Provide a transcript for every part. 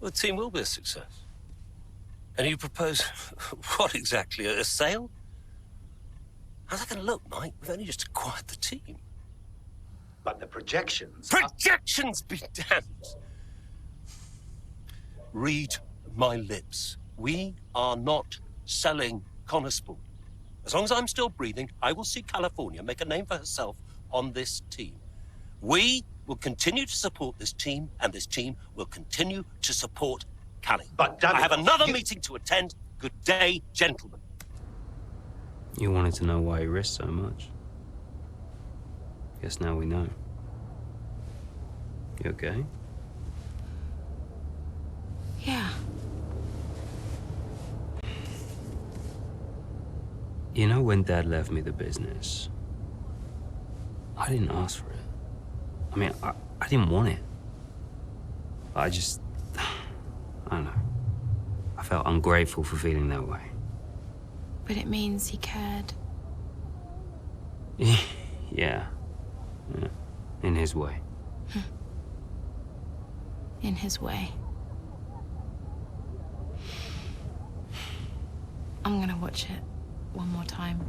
the team will be a success. And you propose what exactly? A sale? How's that going to look, Mike? We've only just acquired the team. But the projections... Projections be damned! Read my lips. We are not selling Connorspool. As long as I'm still breathing, I will see California make a name for herself on this team. We will continue to support this team, and this team will continue to support Cali. But I have another meeting to attend. Good day, gentlemen. You wanted to know why he risked so much. Guess now we know. You okay? Yeah. You know, when Dad left me the business, I didn't ask for it. I mean, I didn't want it. I don't know. I felt ungrateful for feeling that way. But it means he cared. Yeah. In his way. In his way. I'm gonna watch it one more time.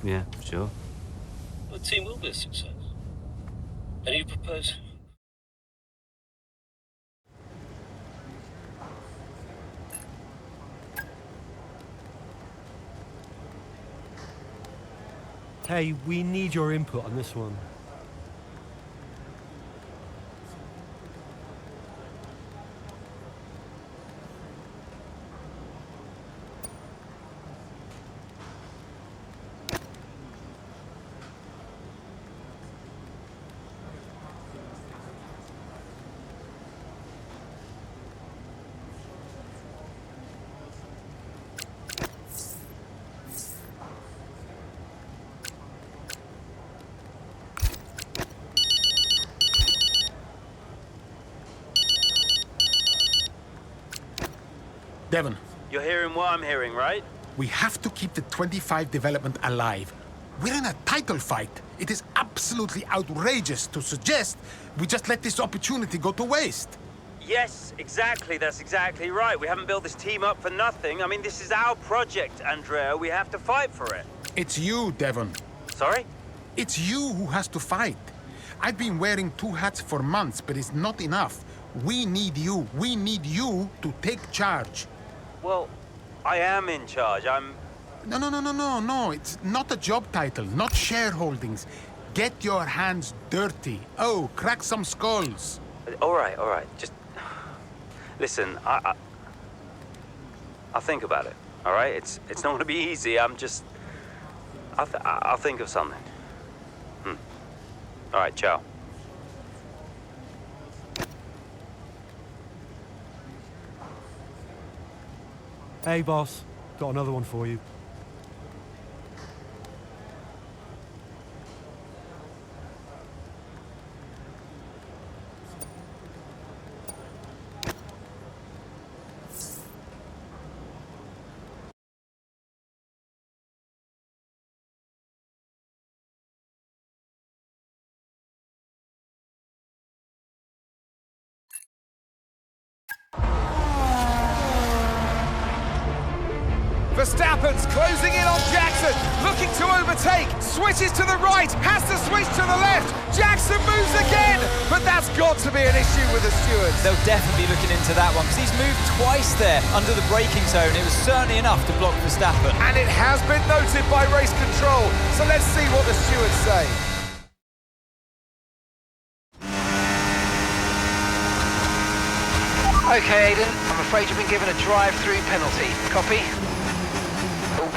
Yeah, sure. The team will be a success. And you propose... Hey, we need your input on this one. Devon, You're hearing what I'm hearing, right? we have to keep the 25 development alive. We're in a title fight. It is absolutely outrageous to suggest we just let this opportunity go to waste. Yes, exactly. That's exactly right. We haven't built this team up for nothing. I mean, this is our project, Andrea. We have to fight for it. It's you, Devon. Sorry? It's you who has to fight. I've been wearing two hats for months, but it's not enough. We need you. We need you to take charge. Well, I am in charge. No. It's not a job title, not shareholdings. Get your hands dirty. Oh, crack some skulls. All right. Just... Listen, I'll think about it, all right? It's not going to be easy. I'm just... I'll think of something. All right, ciao. Hey, boss. Got another one for you. Verstappen's closing in on Jackson, looking to overtake, switches to the right, has to switch to the left, Jackson moves again, but that's got to be an issue with the stewards. They'll definitely be looking into that one, because he's moved twice there under the braking zone. It was certainly enough to block Verstappen. And it has been noted by race control, so let's see what the stewards say. Okay, Aiden, I'm afraid you've been given a drive-through penalty. Copy?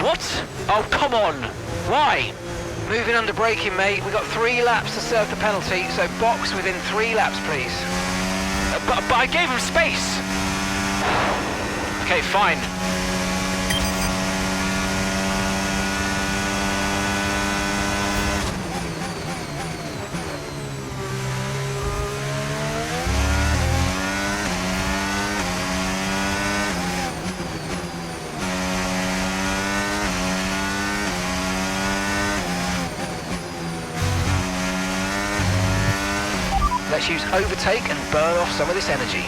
What? Oh, come on. Why? Moving under braking, mate. We've got 3 laps to serve the penalty, so box within 3 laps, please. But I gave him space. Okay, fine. Let's use overtake and burn off some of this energy.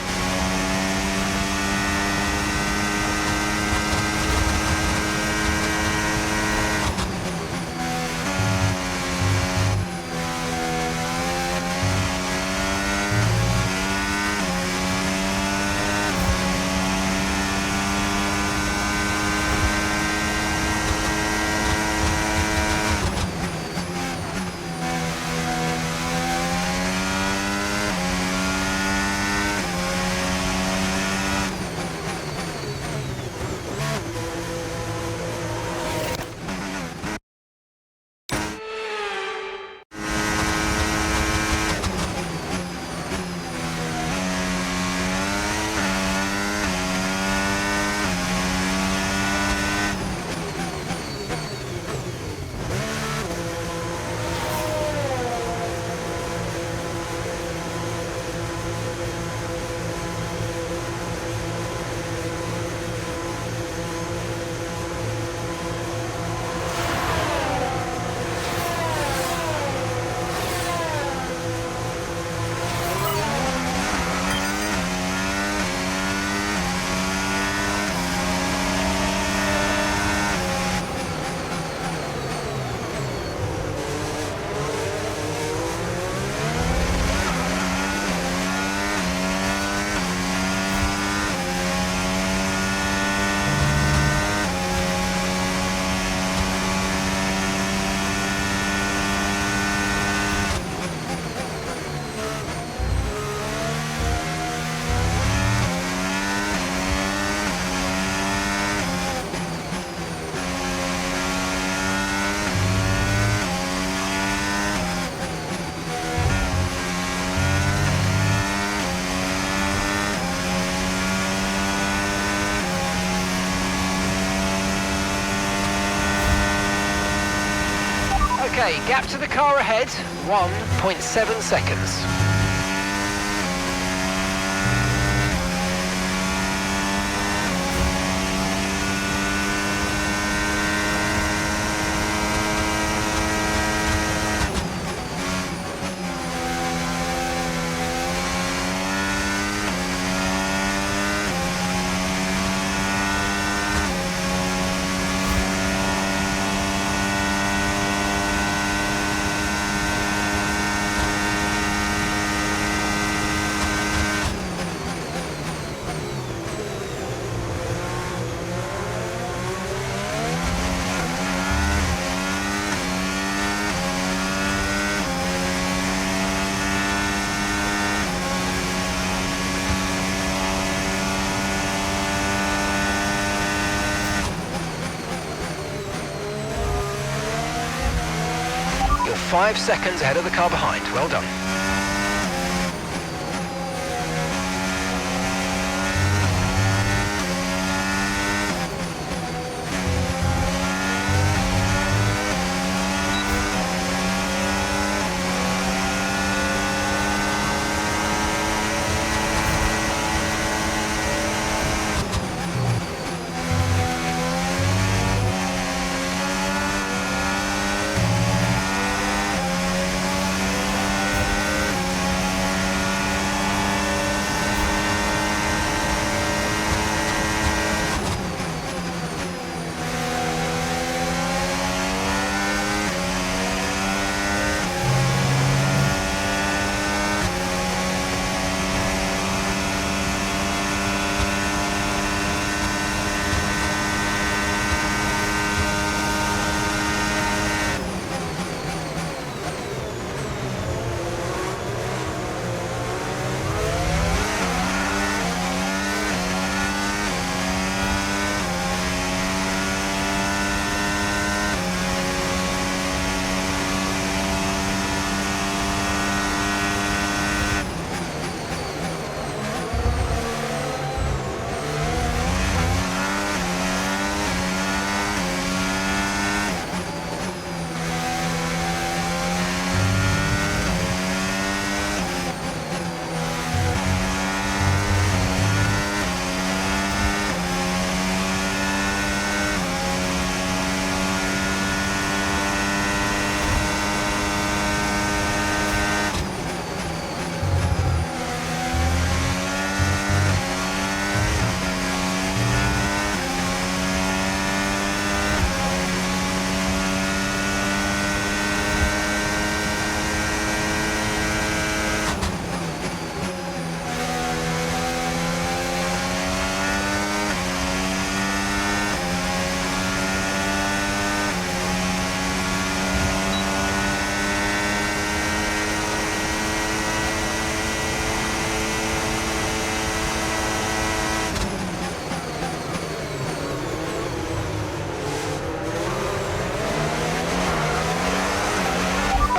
Okay, gap to the car ahead, 1.7 seconds. You're 5 seconds ahead of the car behind. Well done.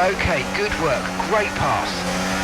Okay, good work. Great pass.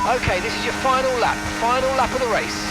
Okay, this is your final lap of the race.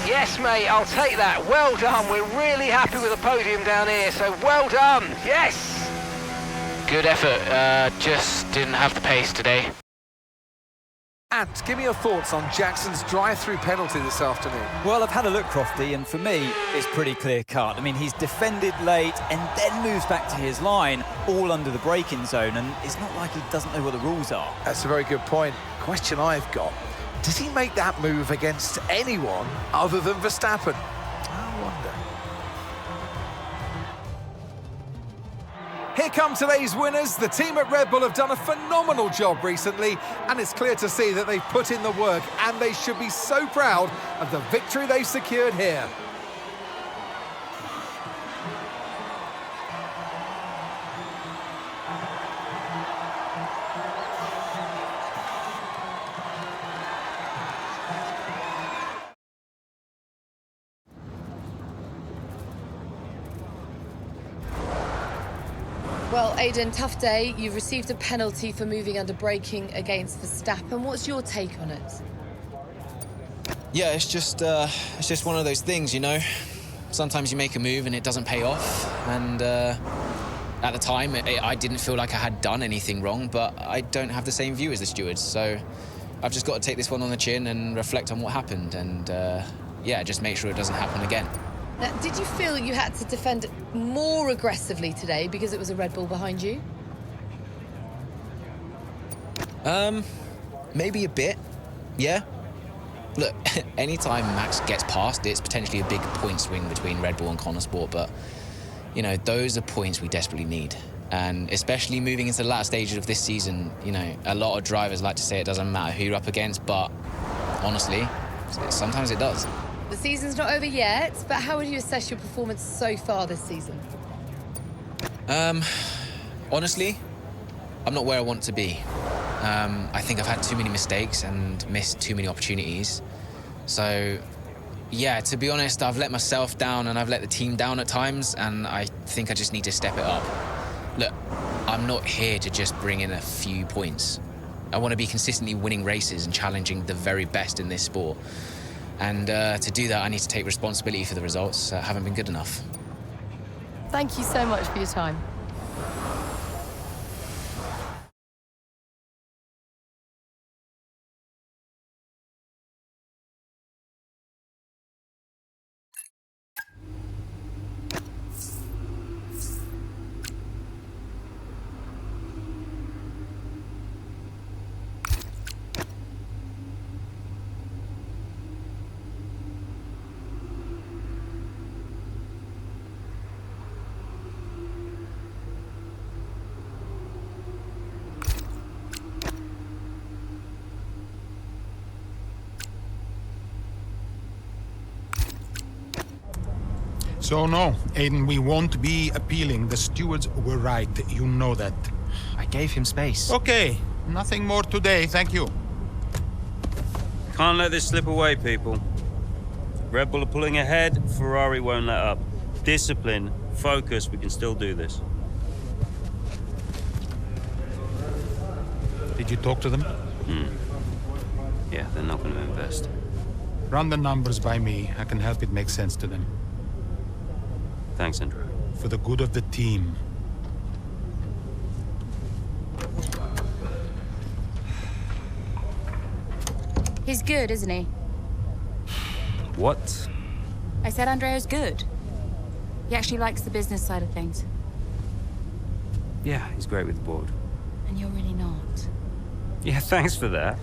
Yes, mate, I'll take that. Well done. We're really happy with the podium down here, so well done. Yes! Good effort. Just didn't have the pace today. And give me your thoughts on Jackson's drive-through penalty this afternoon. Well, I've had a look, Crofty, and for me, it's pretty clear-cut. I mean, he's defended late and then moves back to his line, all under the braking zone, and it's not like he doesn't know what the rules are. That's a very good point. Question I've got, does he make that move against anyone other than Verstappen? I wonder. Here come today's winners. The team at Red Bull have done a phenomenal job recently, and it's clear to see that they've put in the work, and they should be so proud of the victory they've secured here. Well, Aidan, tough day. You've received a penalty for moving under braking against Verstappen. What's your take on it? Yeah, it's just one of those things, you know. Sometimes you make a move and it doesn't pay off. And at the time, I didn't feel like I had done anything wrong, but I don't have the same view as the stewards. So I've just got to take this one on the chin and reflect on what happened. And yeah, just make sure it doesn't happen again. Now, did you feel you had to defend more aggressively today because it was a Red Bull behind you? Maybe a bit, yeah. Look, anytime Max gets past, it's potentially a big point swing between Red Bull and Connor Sport, but, you know, those are points we desperately need. And especially moving into the latter stages of this season, you know, a lot of drivers like to say it doesn't matter who you're up against, but honestly, sometimes it does. The season's not over yet, but how would you assess your performance so far this season? Honestly, I'm not where I want to be. I think I've had too many mistakes and missed too many opportunities. So, yeah, to be honest, I've let myself down and I've let the team down at times, and I think I just need to step it up. Look, I'm not here to just bring in a few points. I want to be consistently winning races and challenging the very best in this sport. And to do that, I need to take responsibility for the results that haven't been good enough. Thank you so much for your time. So no, Aiden, we won't be appealing. The stewards were right. You know that. I gave him space. Okay, nothing more today, thank you. Can't let this slip away, people. Red Bull are pulling ahead, Ferrari won't let up. Discipline, focus, we can still do this. Did you talk to them? Yeah, they're not going to invest. Run the numbers by me. I can help it make sense to them. Thanks, Andrew. For the good of the team. He's good, isn't he? What? I said Andrea's good. He actually likes the business side of things. Yeah, he's great with the board. And you're really not. Yeah, thanks for that.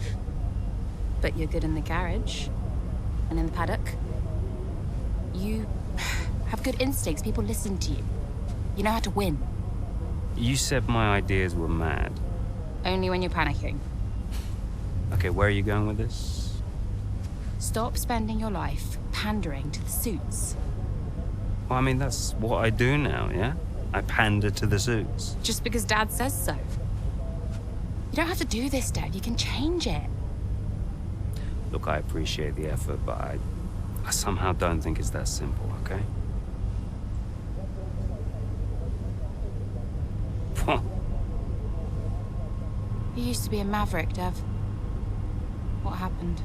But you're good in the garage. And in the paddock. You have good instincts. People listen to you. You know how to win. You said my ideas were mad. Only when you're panicking. Okay, where are you going with this? Stop spending your life pandering to the suits. Well, I mean, that's what I do now, yeah? I pander to the suits. Just because Dad says so. You don't have to do this, Dad. You can change it. Look, I appreciate the effort, but I somehow don't think it's that simple, okay? You used to be a maverick, Dev. What happened?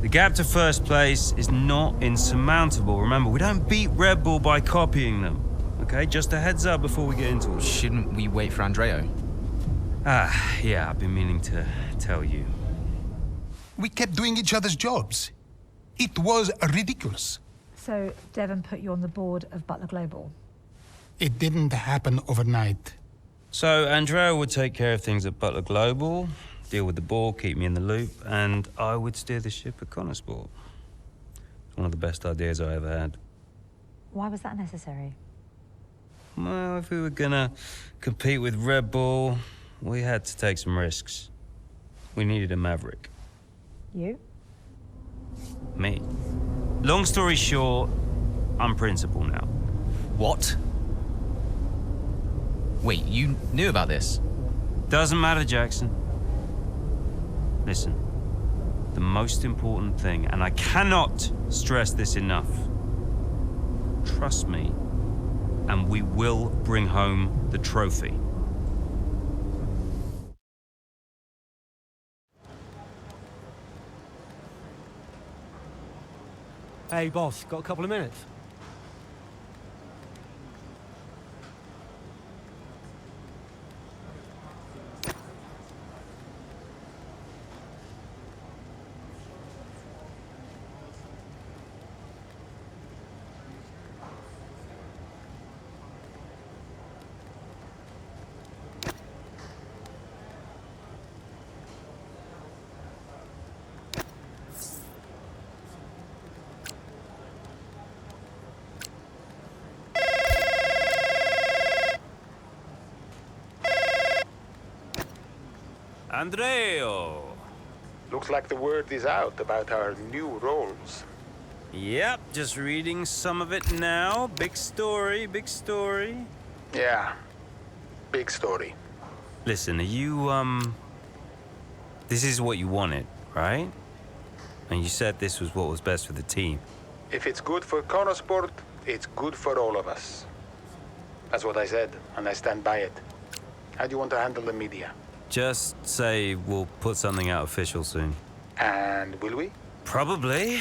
The gap to first place is not insurmountable. Remember, we don't beat Red Bull by copying them. Okay, just a heads up before we get into it. Shouldn't we wait for Andreo? Yeah, I've been meaning to tell you. We kept doing each other's jobs. It was ridiculous. So Devon put you on the board of Butler Global? It didn't happen overnight. So Andrea would take care of things at Butler Global, deal with the board, keep me in the loop, and I would steer the ship at Connorsport. One of the best ideas I ever had. Why was that necessary? Well, if we were gonna compete with Red Bull, we had to take some risks. We needed a maverick. You? Me. Long story short, I'm principal now. What? Wait, you knew about this? Doesn't matter, Jackson. Listen, the most important thing, and I cannot stress this enough, trust me, and we will bring home the trophy. Hey, boss, got a couple of minutes? Andreo! Looks like the word is out about our new roles. Yep, just reading some of it now. Big story, big story. Yeah, big story. Listen, are you, this is what you wanted, right? And you said this was what was best for the team. If it's good for Connorsport, it's good for all of us. That's what I said, and I stand by it. How do you want to handle the media? Just say we'll put something out official soon. And will we? Probably.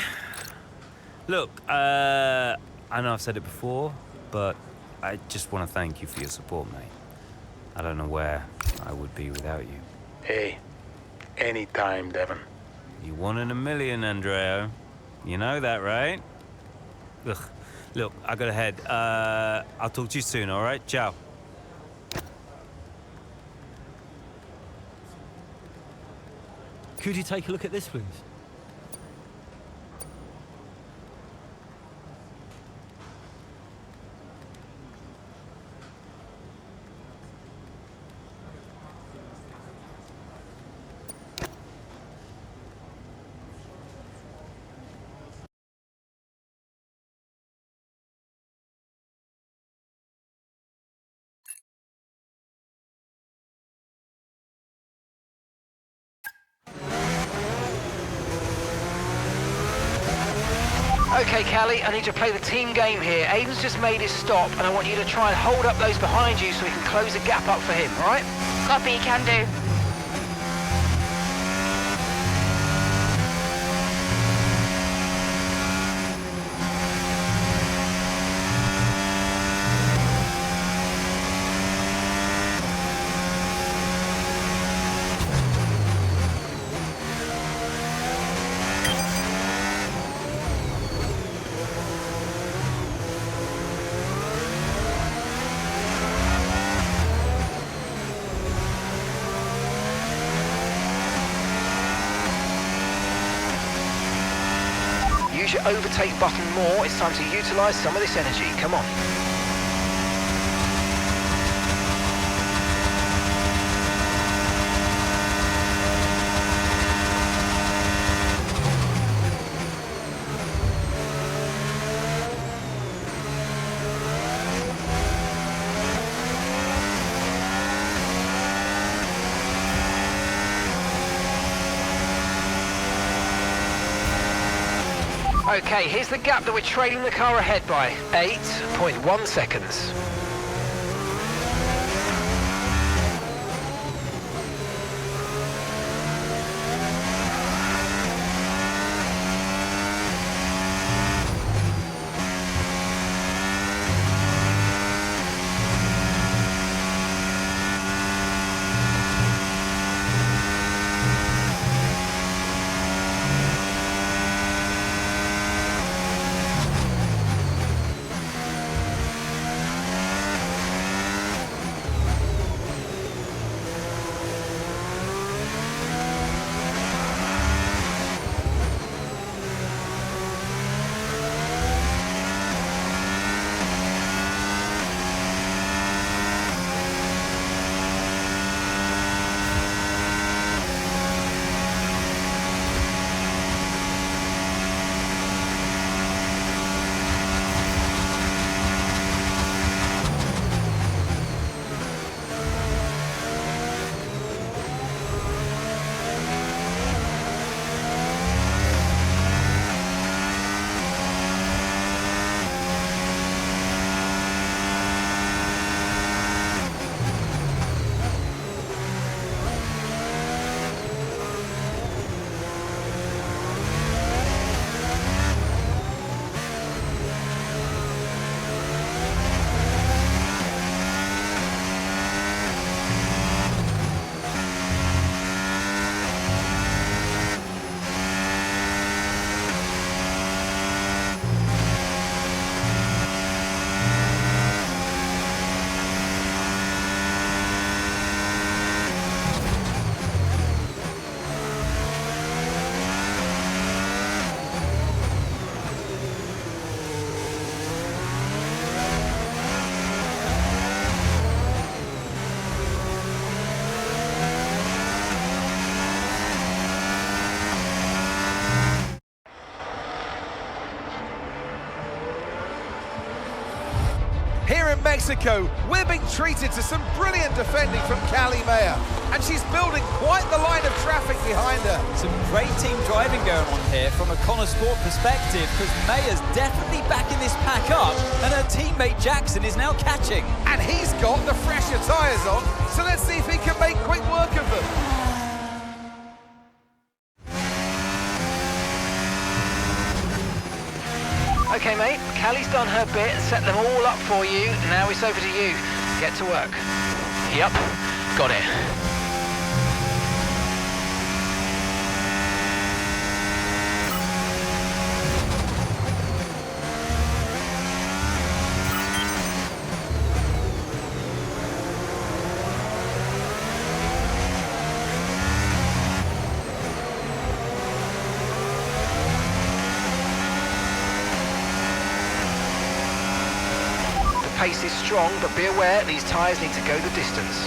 Look, I know I've said it before, but I just want to thank you for your support, mate. I don't know where I would be without you. Hey, anytime, Devon. You 1 in a million, Andreo. You know that, right? Ugh. Look, I gotta head. I'll talk to you soon, all right? Ciao. Could you take a look at this, please? Okay, Callie, I need you to play the team game here. Aiden's just made his stop, and I want you to try and hold up those behind you so we can close the gap up for him, all right? Copy, can do. Use your overtake button more. It's time to utilise some of this energy. Come on. Okay, here's the gap that we're trailing the car ahead by. 8.1 seconds. Here in Mexico, we're being treated to some brilliant defending from Callie Mayer, and she's building quite the line of traffic behind her. Some great team driving going on here from a Connor Sport perspective, because Mayer's definitely backing this pack up, and her teammate Jackson is now catching. And he's got the fresher tyres on, so let's see if he can make quick work of them. Okay, mate, Callie's done her bit and set them all up for you. Now it's over to you. Get to work. Yep, got it. Pace is strong, but be aware these tyres need to go the distance.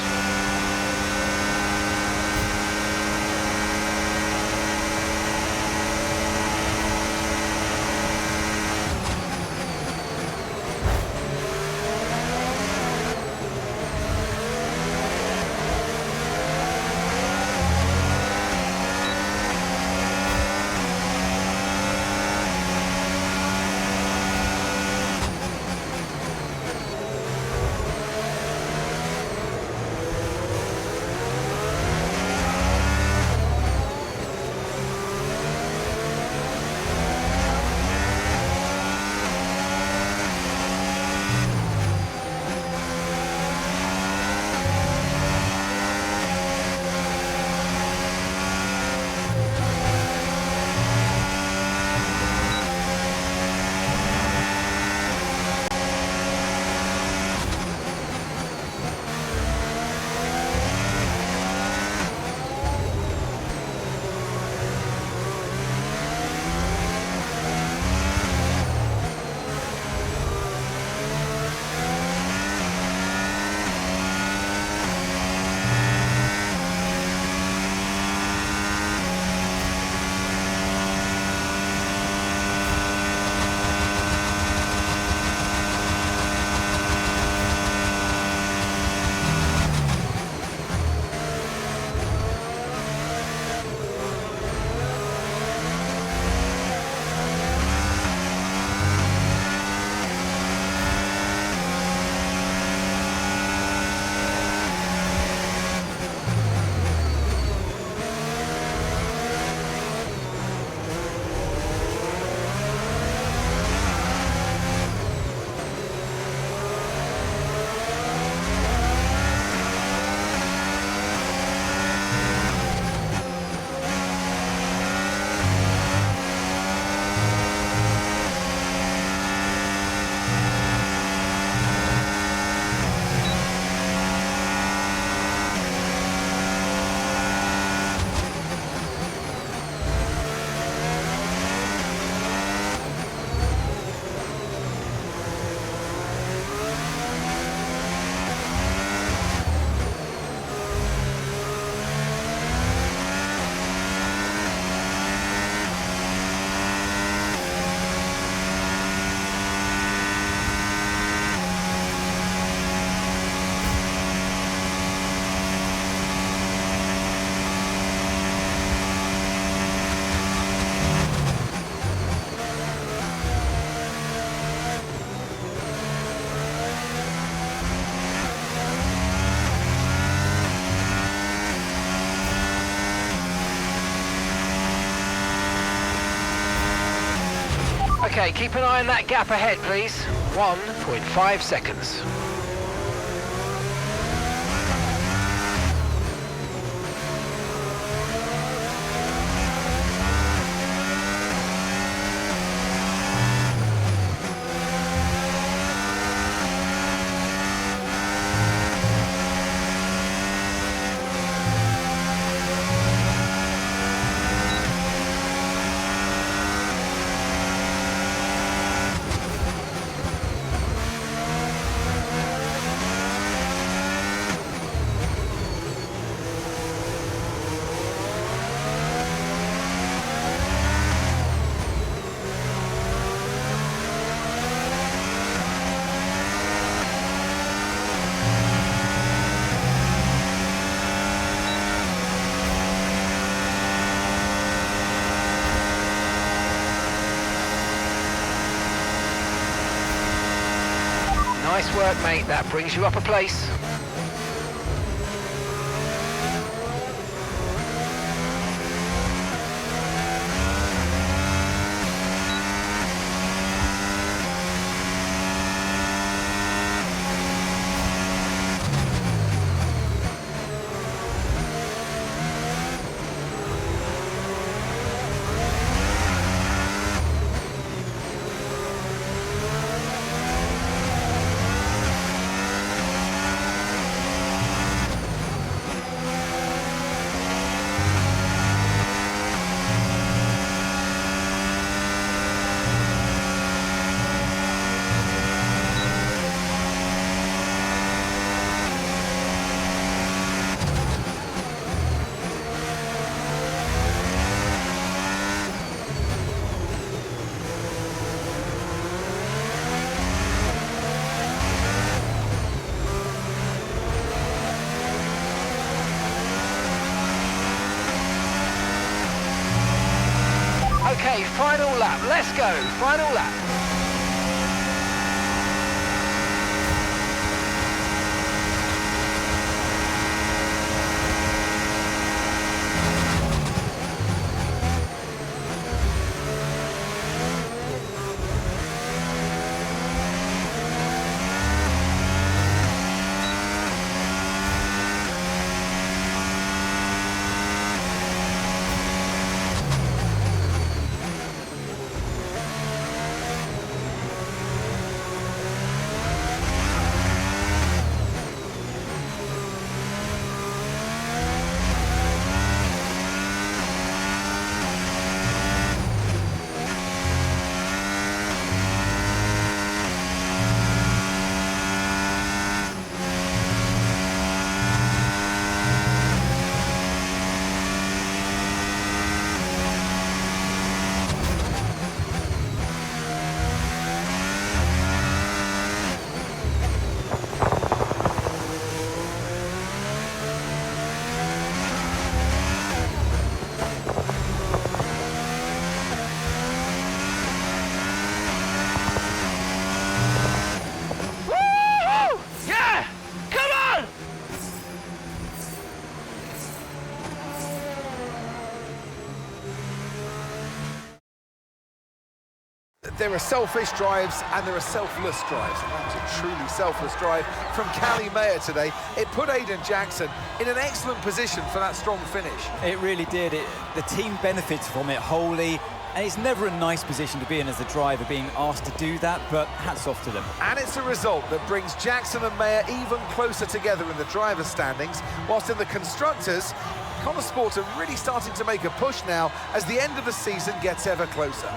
Okay, keep an eye on that gap ahead, please. 1.5 seconds. Nice work, mate. That brings you up a place. Okay, final lap. Let's go. Final lap. There are selfish drives and there are selfless drives. That was a truly selfless drive from Callie Mayer today. It put Aiden Jackson in an excellent position for that strong finish. It really did. The team benefits from it wholly, and it's never a nice position to be in as a driver, being asked to do that, but hats off to them. And it's a result that brings Jackson and Mayer even closer together in the driver's standings, whilst in the constructors, Connor Sport are really starting to make a push now as the end of the season gets ever closer.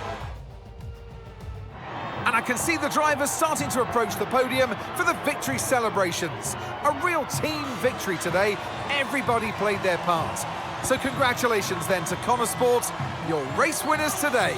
And I can see the drivers starting to approach the podium for the victory celebrations. A real team victory today. Everybody played their part. So congratulations then to Connor Sport, your race winners today.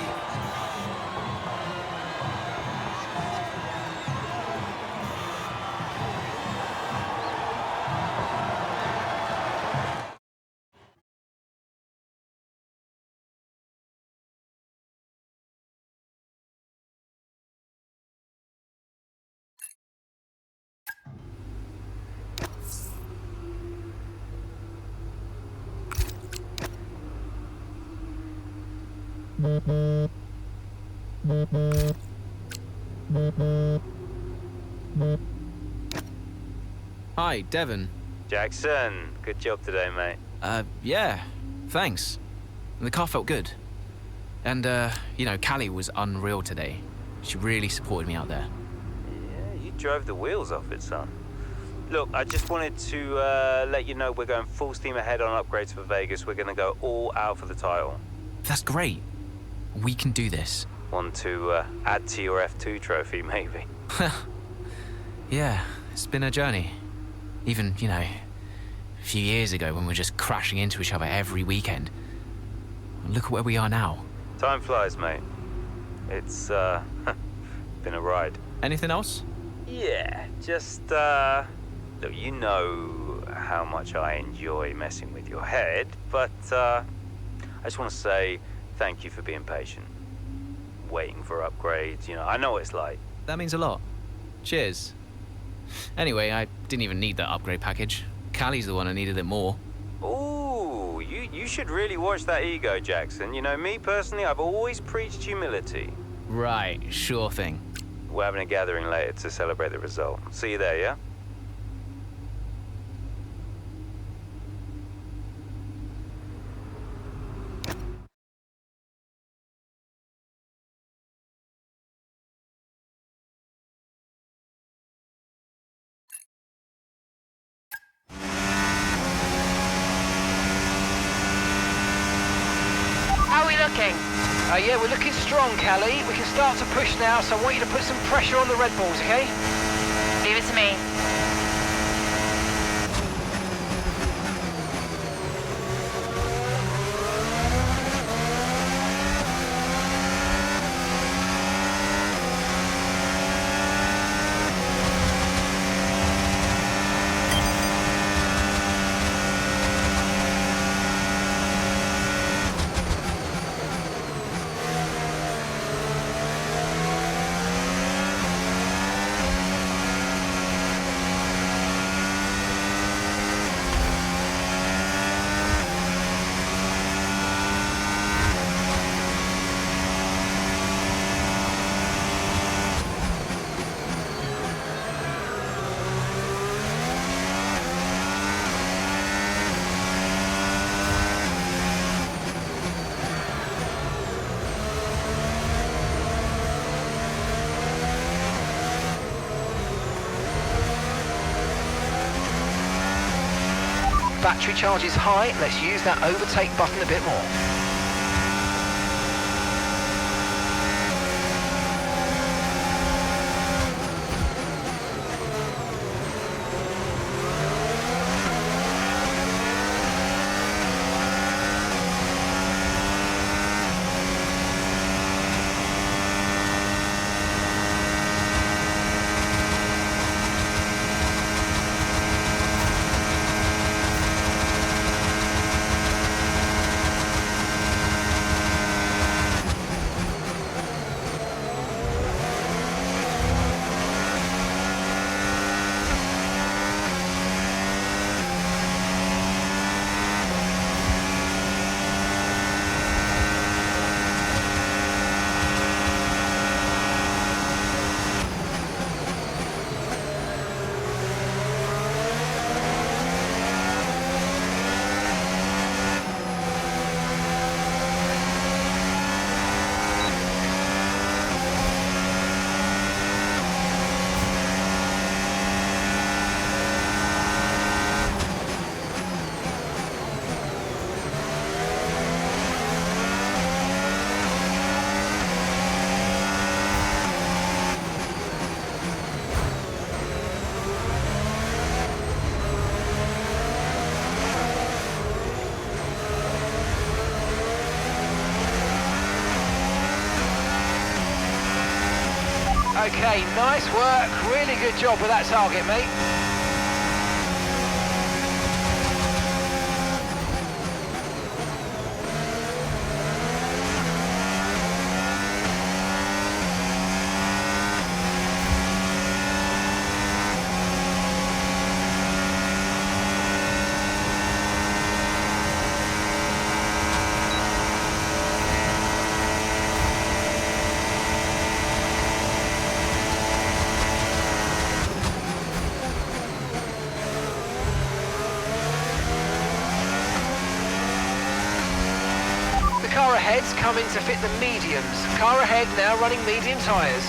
Hi, Devon. Jackson, good job today, mate. Yeah, thanks. The car felt good. And, Callie was unreal today. She really supported me out there. Yeah, you drove the wheels off it, son. Look, I just wanted to let you know we're going full steam ahead on upgrades for Vegas. We're going to go all out for the title. That's great. We can do this. Want to add to your F2 trophy, maybe? Yeah, it's been a journey. Even, a few years ago when we were just crashing into each other every weekend. Look at where we are now. Time flies, mate. It's been a ride. Anything else? Yeah, just look, you know how much I enjoy messing with your head, but I just want to say thank you for being patient. Waiting for upgrades, I know what it's like. That means a lot. Cheers. Anyway, I didn't even need that upgrade package. Callie's the one who needed it more. Ooh, you should really watch that ego, Jackson. Me personally, I've always preached humility. Right, sure thing. We're having a gathering later to celebrate the result. See you there, yeah? How are we looking? Yeah, we're looking strong, Callie. We can start to push now, so I want you to put some pressure on the Red Bulls, okay? Leave it to me. Battery charge is high. Let's use that overtake button a bit more. Okay, nice work. Really good job with that target, mate. Ahead's coming to fit the mediums. Car ahead now running medium tyres.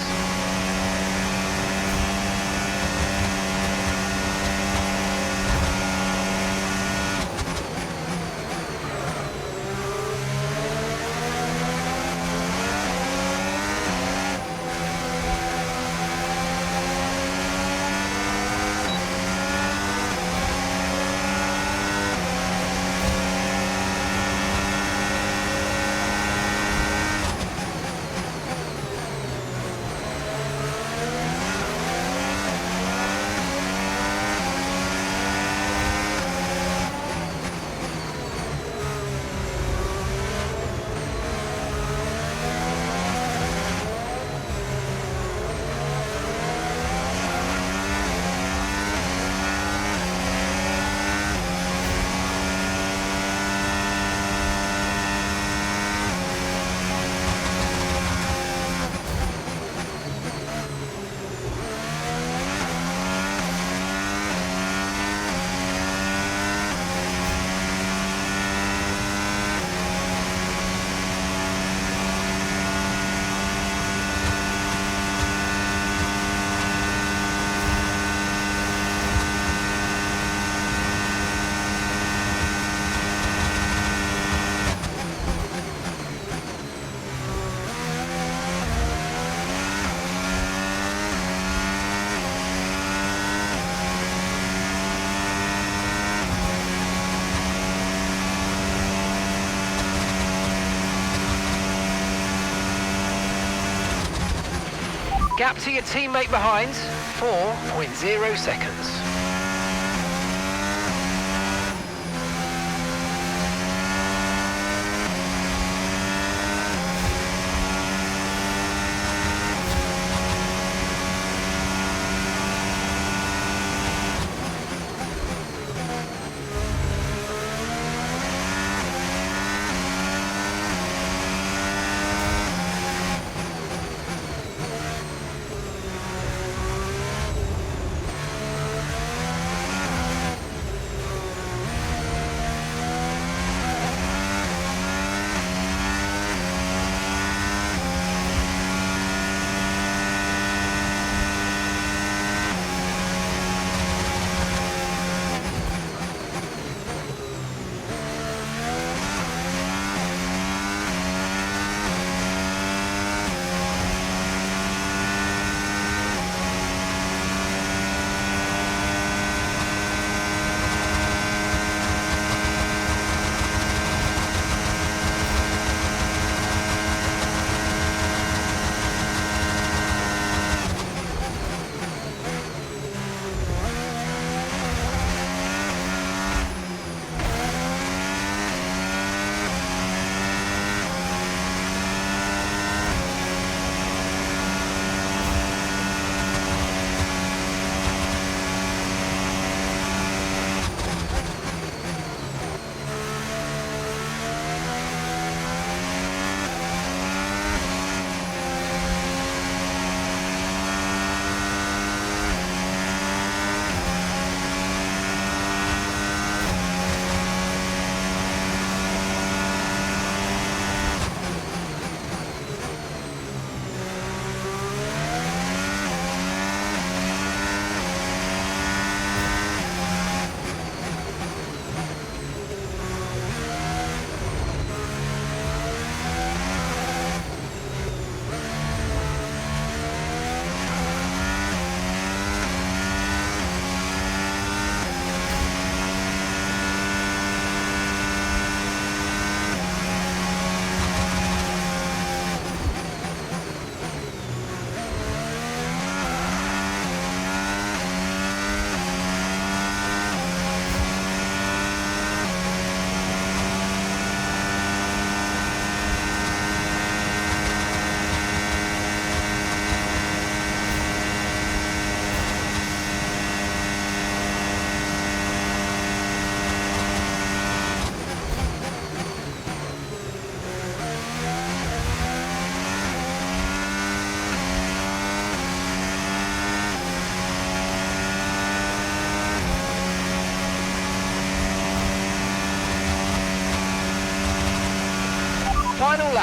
Gap to your teammate behind, 4.0 seconds.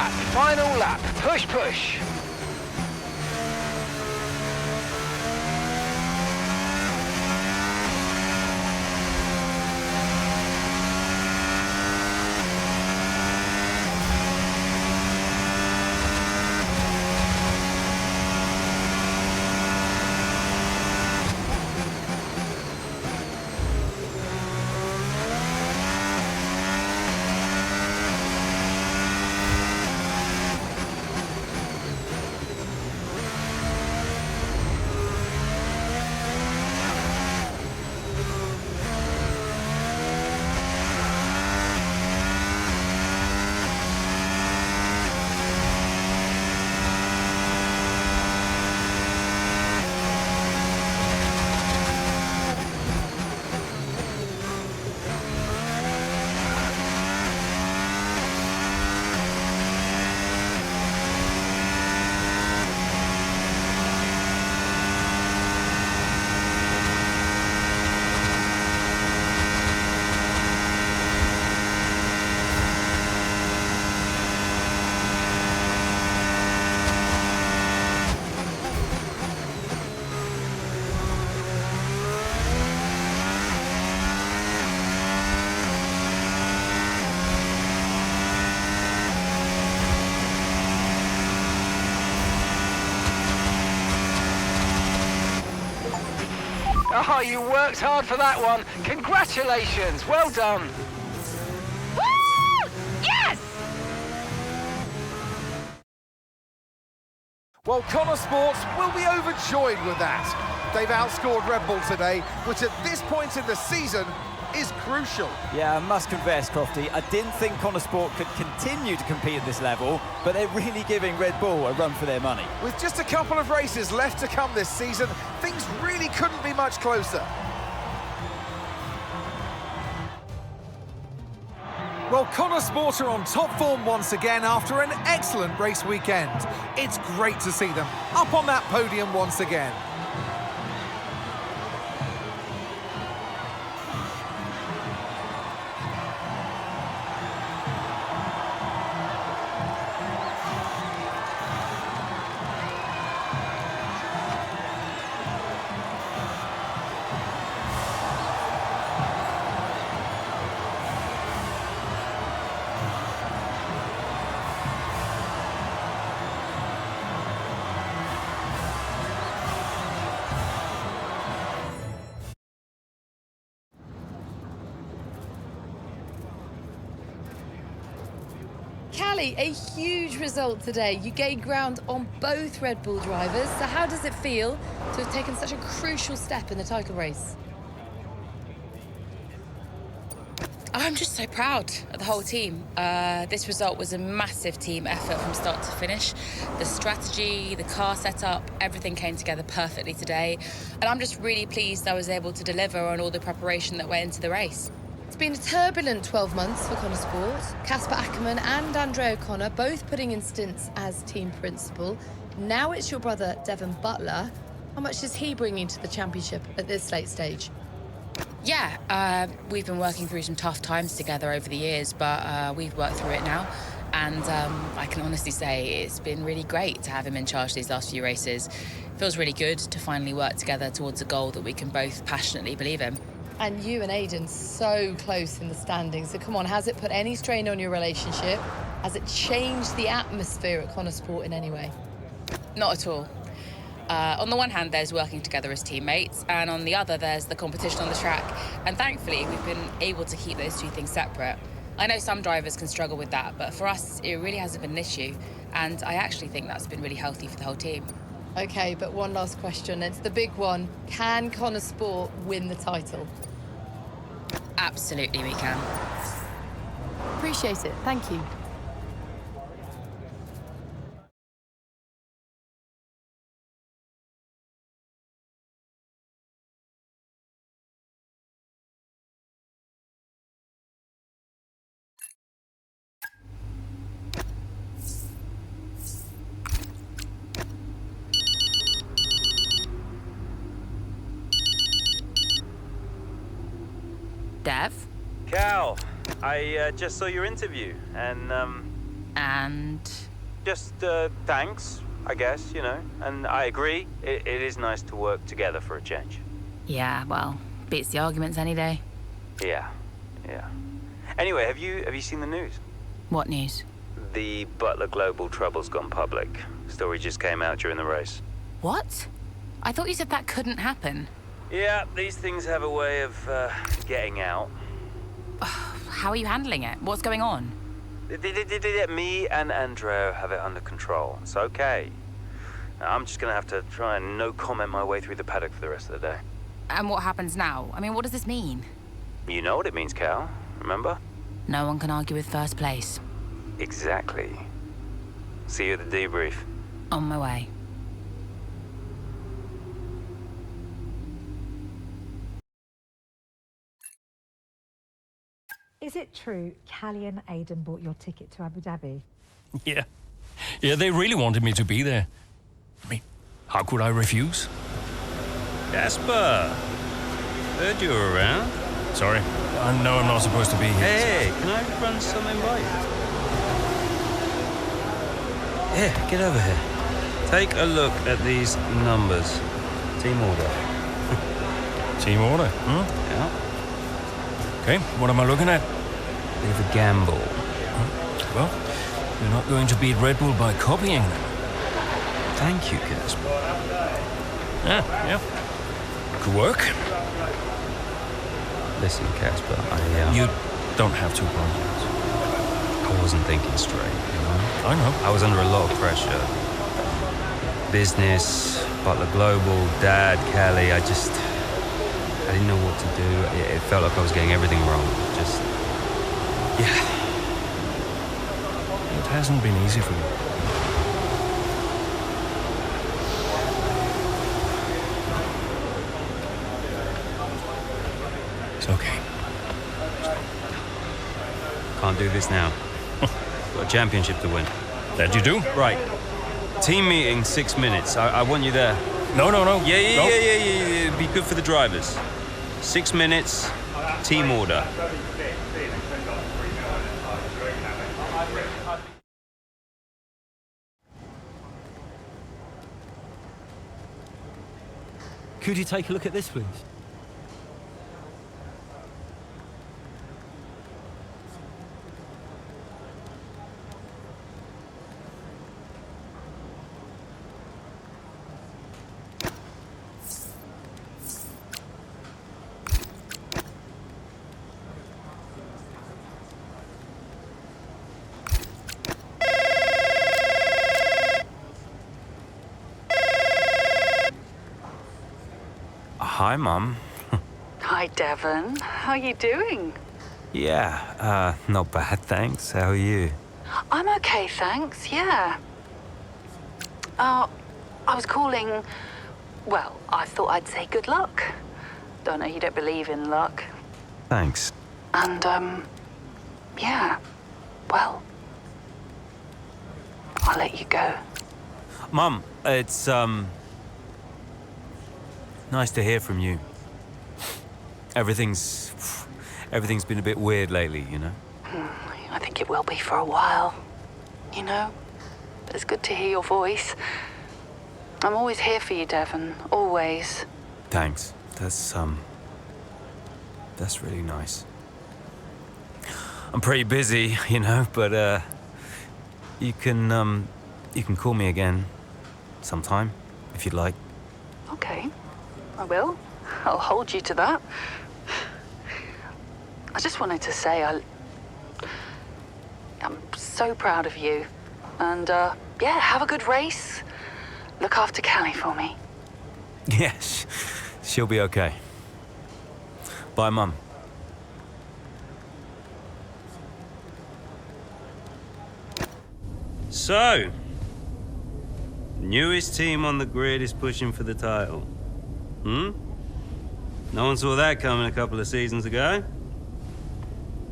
lap, final lap. Push, push. Oh, you worked hard for that one. Congratulations, well done. Woo! Yes! Well, Connor Sports will be overjoyed with that. They've outscored Red Bull today, which at this point in the season is crucial. Yeah, I must confess, Crofty, I didn't think Connor Sport could continue to compete at this level, but they're really giving Red Bull a run for their money. With just a couple of races left to come this season, things really couldn't be much closer. Well, Connor Sport are on top form once again after an excellent race weekend. It's great to see them up on that podium once again. Callie, a huge result today. You gained ground on both Red Bull drivers. So how does it feel to have taken such a crucial step in the title race? I'm just so proud of the whole team. This result was a massive team effort from start to finish. The strategy, the car setup, everything came together perfectly today. And I'm just really pleased I was able to deliver on all the preparation that went into the race. It's been a turbulent 12 months for Connor Sport. Casper Ackerman and Andre O'Connor both putting in stints as team principal. Now it's your brother, Devon Butler. How much is he bringing to the championship at this late stage? Yeah, we've been working through some tough times together over the years, but we've worked through it now. And I can honestly say it's been really great to have him in charge these last few races. It feels really good to finally work together towards a goal that we can both passionately believe in. And you and Aidan so close in the standings. So come on, has it put any strain on your relationship? Has it changed the atmosphere at Connor Sport in any way? Not at all. On the one hand, there's working together as teammates, and on the other, there's the competition on the track. And thankfully, we've been able to keep those two things separate. I know some drivers can struggle with that, but for us, it really hasn't been an issue. And I actually think that's been really healthy for the whole team. Okay, but one last question. It's the big one. Can Connor Sport win the title? Absolutely, we can. Appreciate it. Thank you. Dev? Cal, I just saw your interview, and And? Just thanks, I guess, you know. And I agree, it is nice to work together for a change. Yeah, well, beats the arguments any day. Yeah. Anyway, have you seen the news? What news? The Butler Global trouble's gone public. Story just came out during the race. What? I thought you said that couldn't happen. Yeah, these things have a way of getting out. How are you handling it? What's going on? Me and Andreo have it under control. It's okay. I'm just gonna have to try and no comment my way through the paddock for the rest of the day. And what happens now? I mean, what does this mean? You know what it means, Cal. Remember? No one can argue with first place. Exactly. See you at the debrief. On my way. Is it true Callie and Aidan bought your ticket to Abu Dhabi? Yeah. Yeah, they really wanted me to be there. I mean, how could I refuse? Jasper! Heard you were around. Sorry, I know I'm not supposed to be here. Hey, can I run something by you? Here, get over here. Take a look at these numbers. Team order. Team order, Yeah. Okay, what am I looking at? Bit of a gamble. Well, you're not going to beat Red Bull by copying them. Thank you, Casper. Yeah. Could work. Listen, Casper, You don't have to apologize. I wasn't thinking straight, you know? I know. I was under a lot of pressure. Business, Butler Global, Dad, Callie, I didn't know what to do. It felt like I was getting everything wrong. Yeah. It hasn't been easy for you. It's okay. Can't do this now. Got a championship to win. That you do? Right. Team meeting, 6 minutes. I want you there. No. Yeah. No. It'd be good for the drivers. 6 minutes, team order. Could you take a look at this, please? Hi, Mum. Hi, Devon. How are you doing? Yeah, not bad, thanks. How are you? I'm okay, thanks, yeah. I was calling... Well, I thought I'd say good luck. Don't know, you don't believe in luck. Thanks. And, yeah. Well, I'll let you go. Mum, it's, nice to hear from you. Everything's been a bit weird lately, you know? I think it will be for a while, you know? But it's good to hear your voice. I'm always here for you, Devon. Always. Thanks. That's really nice. I'm pretty busy, you know, but, you can call me again sometime, if you'd like. Okay, I will. I'll hold you to that. I just wanted to say I'm so proud of you. And, yeah, have a good race. Look after Callie for me. Yes, she'll be okay. Bye, Mum. So, newest team on the grid is pushing for the title. No one saw that coming a couple of seasons ago.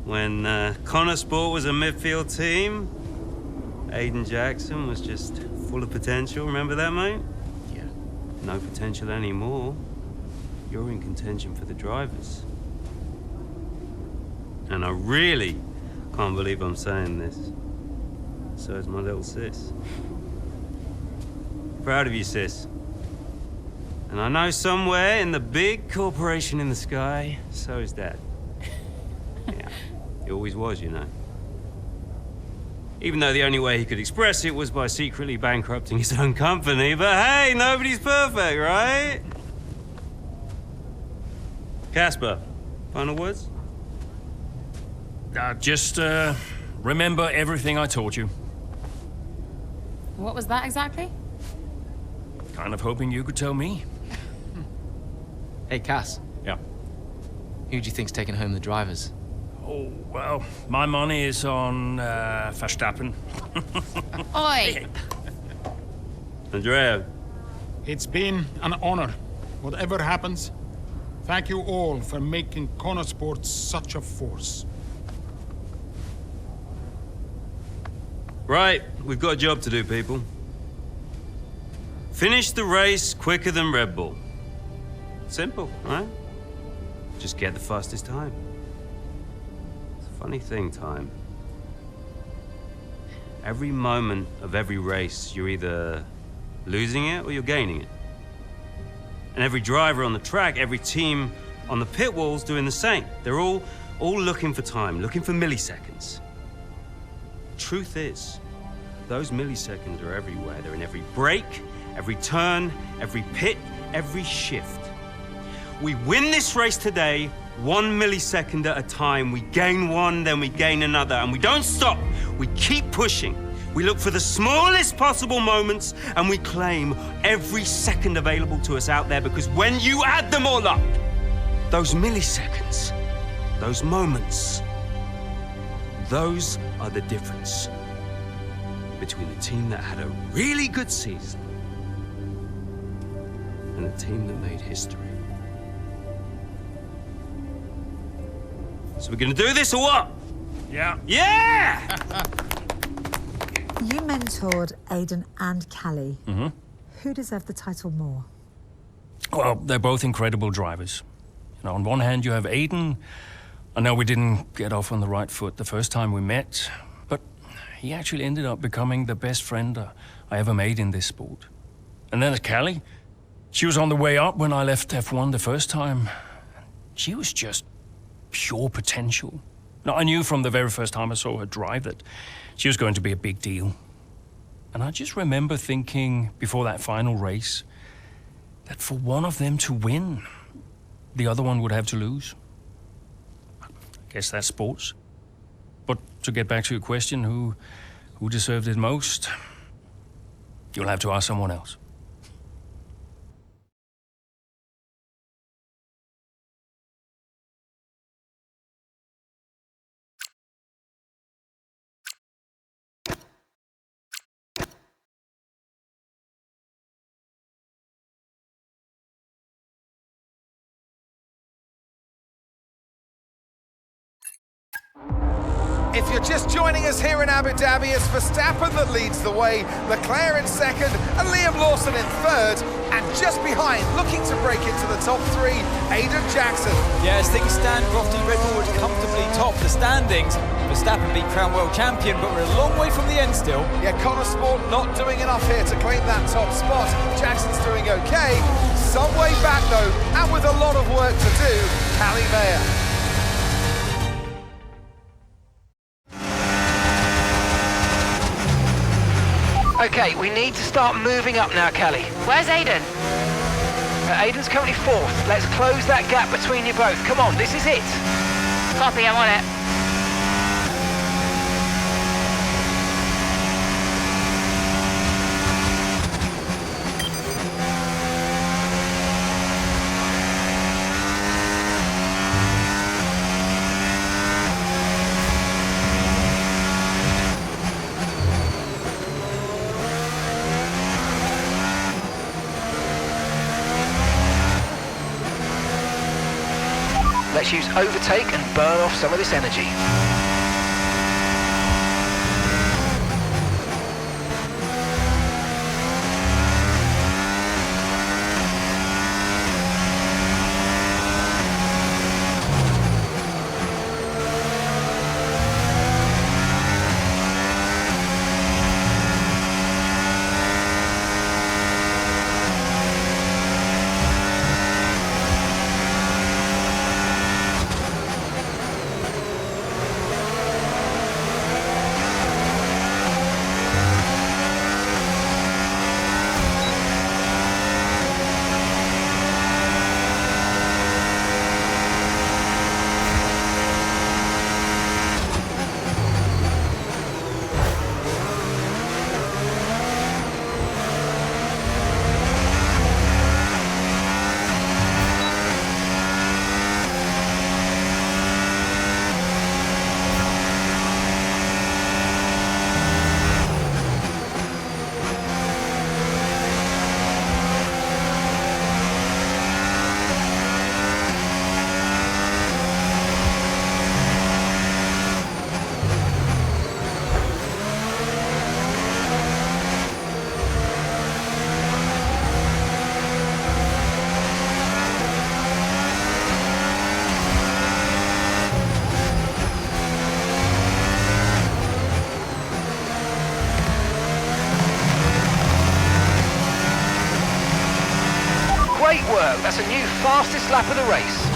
When Connor Sport was a midfield team, Aiden Jackson was just full of potential. Remember that, mate? Yeah. No potential anymore. You're in contention for the drivers. And I really can't believe I'm saying this. so is my little sis. Proud of you, sis. And I know somewhere in the big corporation in the sky, so is Dad. Yeah, he always was, you know. Even though the only way he could express it was by secretly bankrupting his own company. But hey, nobody's perfect, right? Casper, final words? Just remember everything I taught you. What was that exactly? Kind of hoping you could tell me. Hey, Cass. Yeah. Who do you think's taking home the drivers? Oh, well, my money is on Verstappen. Oi! Andrea. It's been an honor. Whatever happens, thank you all for making Connorsport such a force. Right, we've got a job to do, people. Finish the race quicker than Red Bull. Simple, right? Just get the fastest time. It's a funny thing, time. Every moment of every race, you're either losing it or you're gaining it. And every driver on the track, every team on the pit wall's doing the same. They're all looking for time, looking for milliseconds. Truth is, those milliseconds are everywhere. They're in every brake, every turn, every pit, every shift. We win this race today, 1 millisecond at a time. We gain one, then we gain another, and we don't stop. We keep pushing. We look for the smallest possible moments, and we claim every second available to us out there, because when you add them all up, those milliseconds, those moments, those are the difference between the team that had a really good season and the team that made history. So we're gonna do this or what? Yeah. Yeah! You mentored Aiden and Callie. Mm-hmm. Who deserved the title more? Well, they're both incredible drivers. You know, on one hand, you have Aiden. I know we didn't get off on the right foot the first time we met, but he actually ended up becoming the best friend I ever made in this sport. And then there's Callie. She was on the way up when I left F1 the first time. She was just pure potential. Now, I knew from the very first time I saw her drive that she was going to be a big deal. And I just remember thinking before that final race that for one of them to win, the other one would have to lose. I guess that's sports. But to get back to your question, who deserved it most? You'll have to ask someone else. If you're just joining us here in Abu Dhabi, it's Verstappen that leads the way, Leclerc in second, and Liam Lawson in third. And just behind, looking to break into the top three, Aiden Jackson. Yeah, as things stand, Crofty, Red Bull would comfortably top the standings. Verstappen being crowned world champion, but we're a long way from the end still. Yeah, Connorsport not doing enough here to claim that top spot. Jackson's doing okay. Some way back though, and with a lot of work to do, Callie Mayer. Okay, we need to start moving up now, Callie. Where's Aiden? Aiden's currently fourth. Let's close that gap between you both. Come on, this is it. Copy, I'm on it. Let's use overtake and burn off some of this energy. Great work. That's a new fastest lap of the race.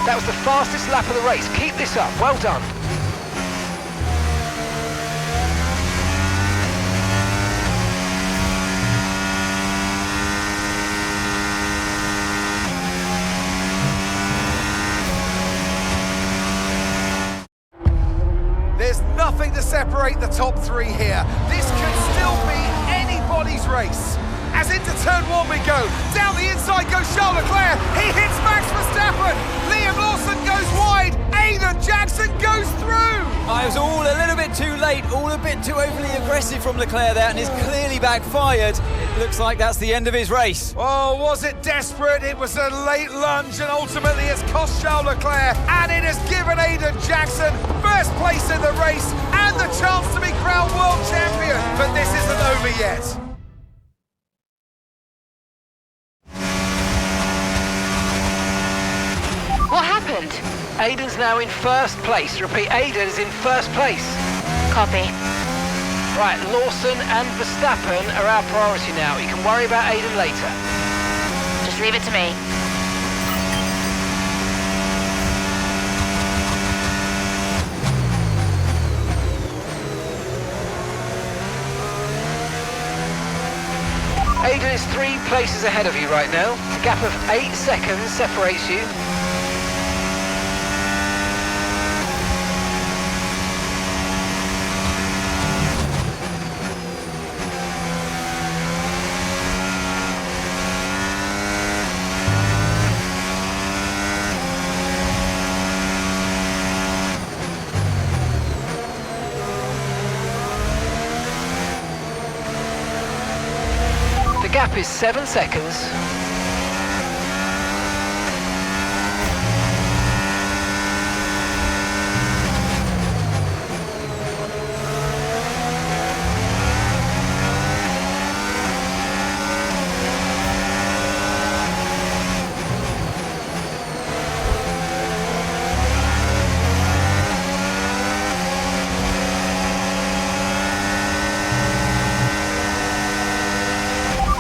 That was the fastest lap of the race. Keep this up. Well done. There's nothing to separate the top three here. This could still be anybody's race. As into turn one we go. Down the inside goes Charles Leclerc. He hits Max Verstappen. Liam Lawson goes wide. Aiden Jackson goes through. I was all a little bit too late, all a bit too overly aggressive from Leclerc there, and it's clearly backfired. It looks like that's the end of his race. Oh, was it desperate? It was a late lunge, and ultimately it's cost Charles Leclerc, and it has given Aiden Jackson first place in the race and the chance to be crowned world champion. But this isn't over yet. What happened? Aiden's now in first place. Repeat, Aiden is in first place. Copy. Right, Lawson and Verstappen are our priority now. You can worry about Aiden later. Just leave it to me. Aiden is 3 places ahead of you right now. A gap of 8 seconds separates you. The gap is 7 seconds.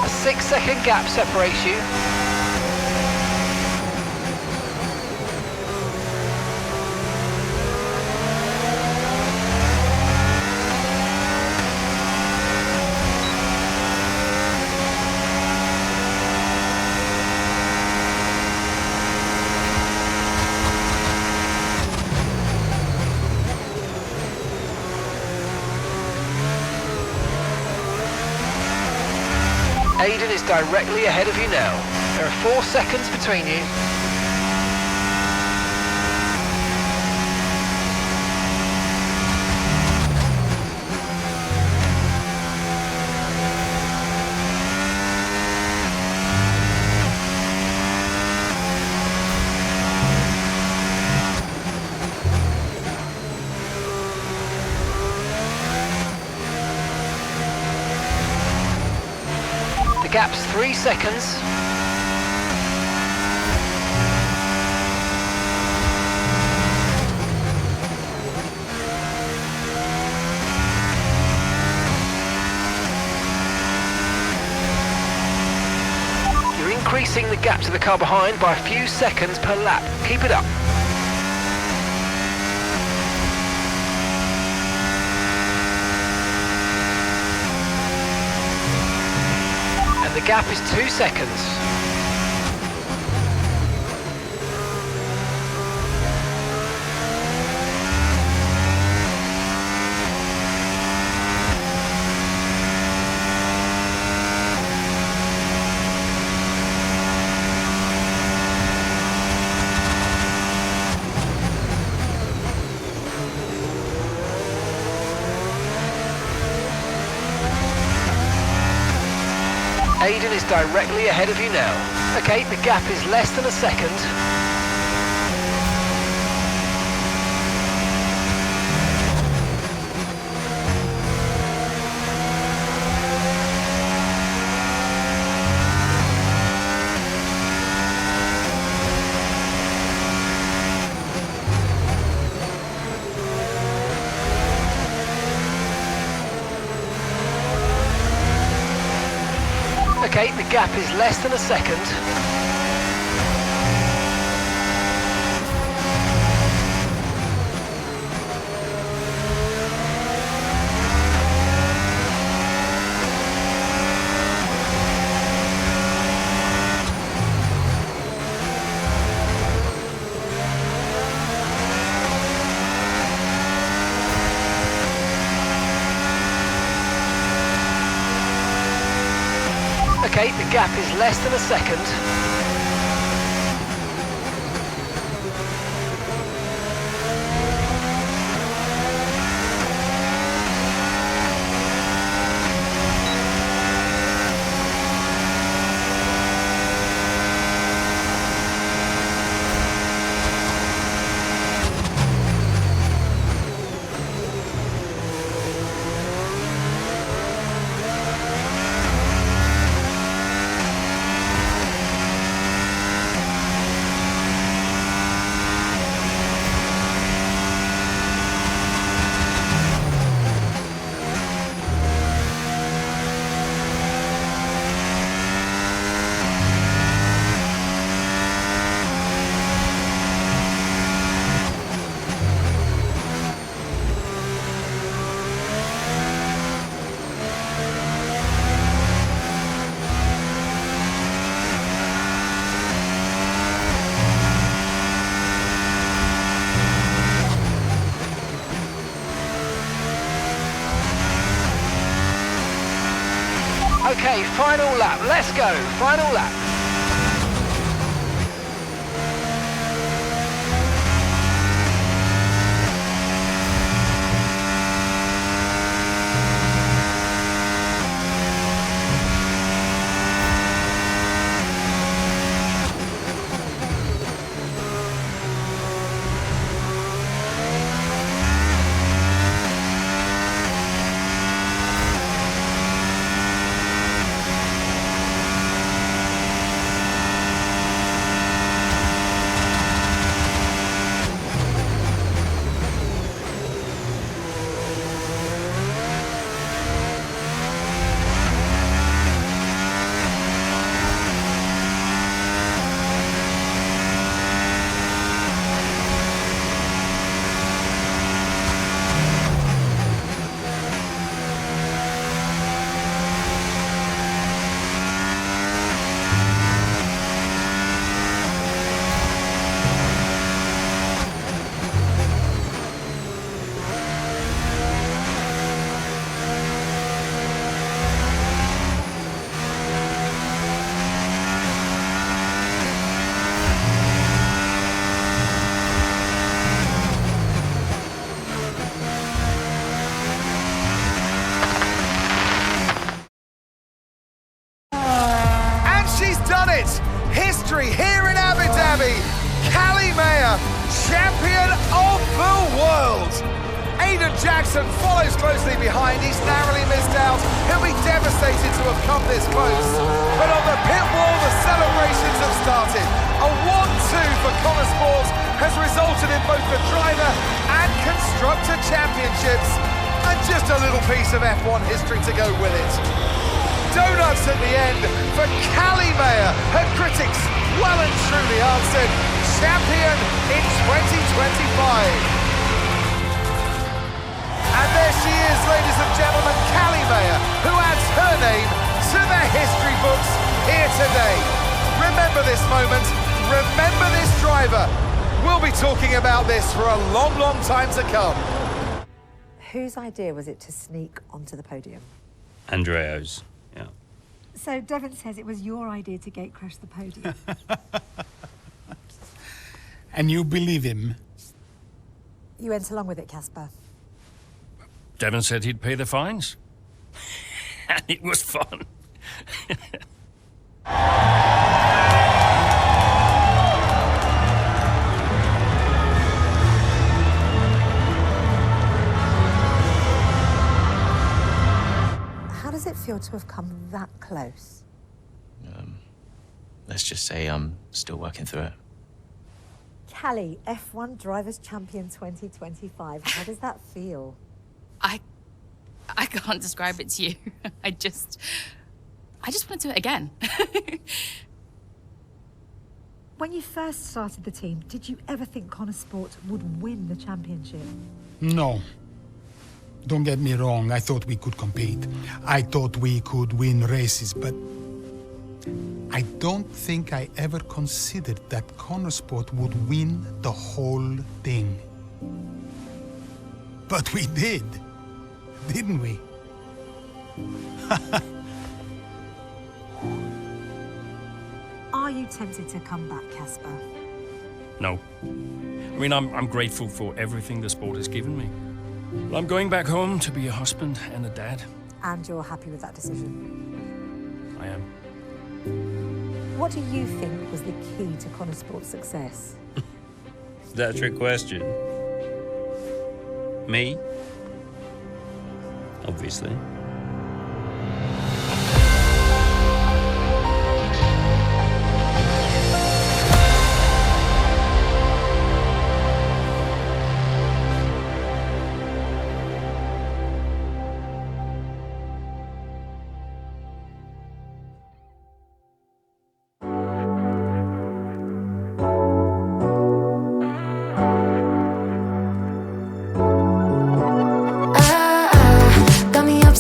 A 6-second gap separates you. Aiden is directly ahead of you now. There are 4 seconds between you. The gap's 3 seconds. gap to the car behind by a few seconds per lap. Keep it up. And the gap is 2 seconds. Aiden is directly ahead of you now. Okay, the gap is less than a second. Okay, the gap is less than a second. Okay, the gap is less than a second. Okay, final lap. Let's go. Final lap. History here in Abu Dhabi. Callie Mayer, champion of the world. Aiden Jackson follows closely behind. He's narrowly missed out. He'll be devastated to have come this close. But on the pit wall, the celebrations have started. A 1-2 for Connor Sports has resulted in both the driver and constructor championships. And just a little piece of F1 history to go with it. donuts at the end for Callie Mayer. Her critics well and truly answered champion in 2025. And there she is, ladies and gentlemen, Callie Mayer, who adds her name to the history books here today. Remember this moment, remember this driver. We'll be talking about this for a long, long time to come. Whose idea was it to sneak onto the podium? Andrea's, yeah. So Devon says it was your idea to gate crash the podium. And you believe him? You went along with it, Casper. Devon said he'd pay the fines. And it was fun. How does it feel to have come that close? Let's just say I'm still working through it. Callie, F1 Drivers' Champion 2025. How does that feel? I can't describe it to you. I just want to do it again. When you first started the team, did you ever think Connor Sport would win the championship? No. Don't get me wrong, I thought we could compete. I thought we could win races, but I don't think I ever considered that Connor Sport would win the whole thing. But we did, didn't we? Are you tempted to come back, Casper? No. I mean, I'm grateful for everything the sport has given me. But I'm going back home to be a husband and a dad. And you're happy with that decision? I am. What do you think was the key to Connor Sport's success? Is that a trick question? Me? Obviously.